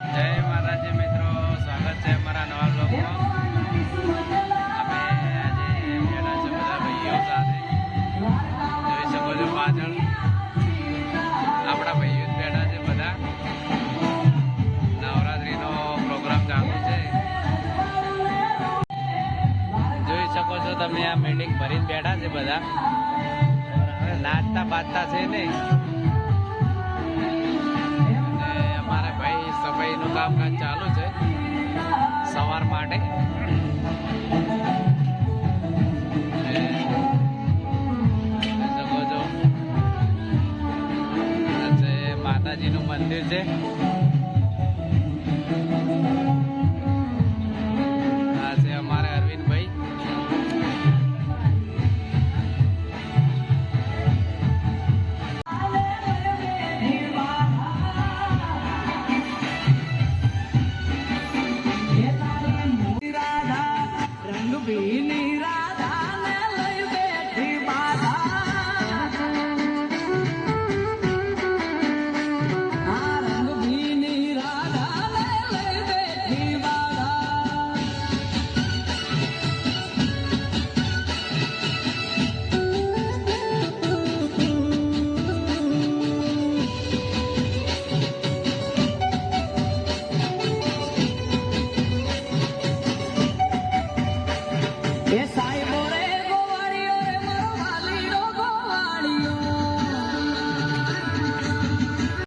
જય માતાજી મિત્રો, સ્વાગત છે અમારા નવા બ્લોગમાં. અમે આજે બેઠા છે બધા ભાઈઓ સાથે. જોઈ શકો છો પાછળ આપણા ભાઈઓ જ બેઠા છે બધા. નવરાત્રીનો પ્રોગ્રામ ચાલુ છે. જોઈ શકો છો તમે, આ મીટિંગ ભરીને બેઠા છે બધા. નાચતા બાજતા છે નહીં. સફાઈનું કામકાજ ચાલુ છે સવાર માટે. માતાજીનું મંદિર છે.